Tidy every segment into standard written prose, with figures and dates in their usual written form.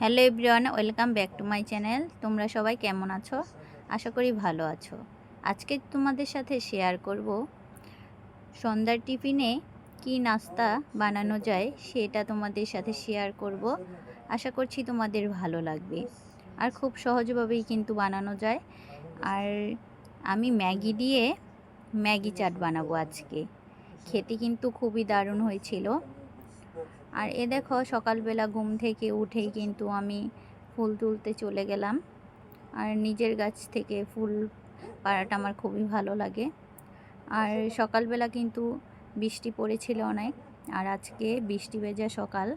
Hello everyone, welcome back to my channel. তোমরা সবাই কেমন আছো? আশা করি ভালো আছো। আজকে তোমাদের সাথে শেয়ার করব সন্ধ্যার টিফিনে কি নাস্তা বানানো যায় সেটা তোমাদের সাথে শেয়ার করব। আশা করছি তোমাদের ভালো লাগবে। আর খুব সহজভাবেই কিন্তু বানানো যায়। আর আমি ম্যাগি দিয়ে ম্যাগি চাট বানাবো আজকে। খেতে কিন্তু খুবই দারুণ হয়েছিল। আর এ দেখো, সকালবেলা ঘুম থেকে উঠেই কিন্তু আমি ফুল তুলতে চলে গেলাম। আর নিজের গাছ থেকে ফুল পাড়াটা আমার খুবই ভালো লাগে। আর সকালবেলা কিন্তু বৃষ্টি পড়েছিল অনেক, আর আজকে বৃষ্টি ভেজা সকাল।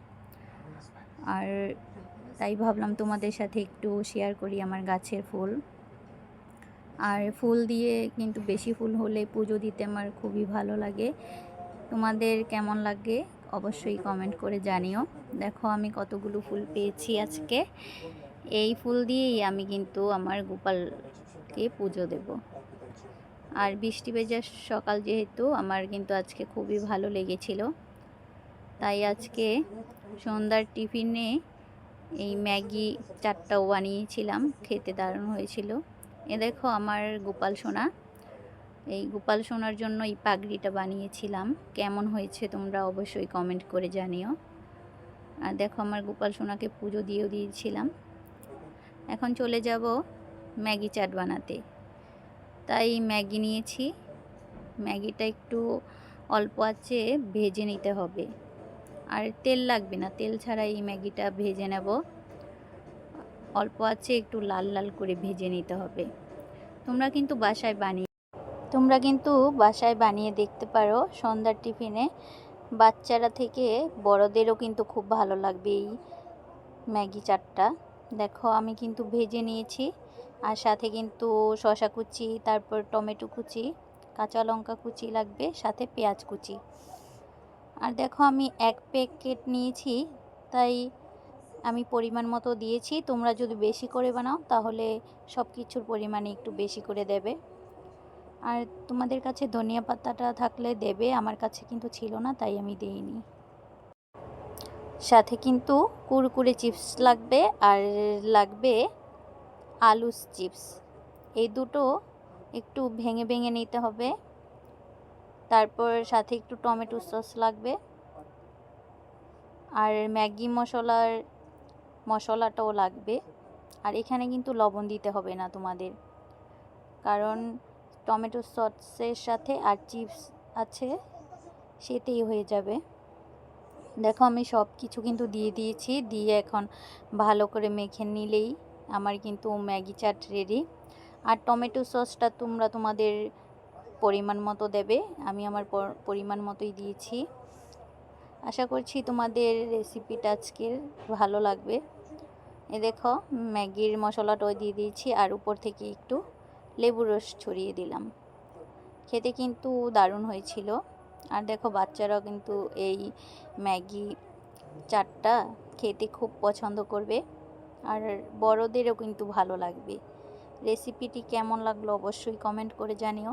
আর তাই ভাবলাম তোমাদের সাথে একটু শেয়ার করি আমার গাছের ফুল। আর ফুল দিয়ে কিন্তু বেশি ফুল হলে পুজো দিতে আমার খুবই ভালো লাগে। তোমাদের কেমন লাগে অবশ্যই কমেন্ট করে জানিও। দেখো আমি কতগুলো ফুল পেয়েছি আজকে। এই ফুল দিয়েই আমি কিন্তু আমার গোপালকে পুজো দেব। আর বৃষ্টি ভেজা সকাল যেহেতু আমার কিন্তু আজকে খুবই ভালো লেগেছিল, তাই আজকে সন্ধ্যার টিফিনে এই ম্যাগি চাটটাও বানিয়েছিলাম। খেতে দারুণ হয়েছিল। এ দেখো আমার গোপাল সোনা। এই গোপাল সোনার জন্য এই পাগড়িটা বানিয়েছিলাম। কেমন হয়েছে তোমরা অবশ্যই কমেন্ট করে জানিও। আর দেখো আমার গোপাল সোনাকে পুজো দিয়েছিলাম। এখন চলে যাব ম্যাগি চাট বানাতে। তাই ম্যাগি নিয়েছি। ম্যাগিটা একটু অল্প আঁচে ভেজে নিতে হবে। আর তেল লাগবে না, তেল ছাড়া এই ম্যাগিটা ভেজে নেব। অল্প আঁচে একটু লাল লাল করে ভেজে নিতে হবে। তোমরা কিন্তু বাসায় বানিয়ে দেখতে পারো সন্ধ্যার টিফিনে। বাচ্চারা থেকে বড়দেরও কিন্তু খুব ভালো লাগবে এই ম্যাগি চাটটা। দেখো আমি কিন্তু ভেজে নিয়েছি। আর সাথে কিন্তু শসা কুচি, তারপর টমেটো কুচি, কাঁচা লঙ্কা কুচি লাগবে, সাথে পেঁয়াজ কুচি। আর দেখো আমি এক প্যাকেট নিয়েছি, তাই আমি পরিমাণ মতো দিয়েছি। তোমরা যদি বেশি করে বানাও তাহলে সব কিছুর পরিমাণে একটু বেশি করে দেবে। আর তোমাদের কাছে ধনিয়া পাতাটা থাকলে দেবে, আমার কাছে কিন্তু ছিল না, তাই আমি দিইনি। সাথে কিন্তু কুরকুরে চিপস লাগবে, আর লাগবে আলু চিপস। এই দুটো একটু ভেঙে ভেঙে নিতে হবে। তারপর সাথে একটু টমেটো সস লাগবে। আর ম্যাগি মশলাটাও লাগবে। আর এখানে কিন্তু লবণ দিতে হবে না তোমাদের, কারণ টমেটো সসের সাথে আর চিপস আছে, সেটাই হয়ে যাবে। দেখো আমি সব কিছু কিন্তু দিয়ে দিয়েছি। দিয়ে এখন ভালো করে মেখে নিলেই আমার কিন্তু ম্যাগি চাট রেডি। আর টমেটো সসটা তোমরা তোমাদের পরিমাণ মতো দেবে। আমি আমার পরিমাণ মতোই দিয়েছি। আশা করছি তোমাদের রেসিপিটা আজকের ভালো লাগবে। এ দেখো ম্যাগির মশলাটাও দিয়ে দিয়েছি, আর উপর থেকে একটু লেবুর রস ছড়িয়ে দিলাম। খেতে কিন্তু দারুণ হয়েছিল। আর দেখো বাচ্চারাও কিন্তু এই ম্যাগি চাটটা খেতে খুব পছন্দ করবে, আর বড়দেরও কিন্তু ভালো লাগবে। রেসিপিটি কেমন লাগলো অবশ্যই কমেন্ট করে জানিও।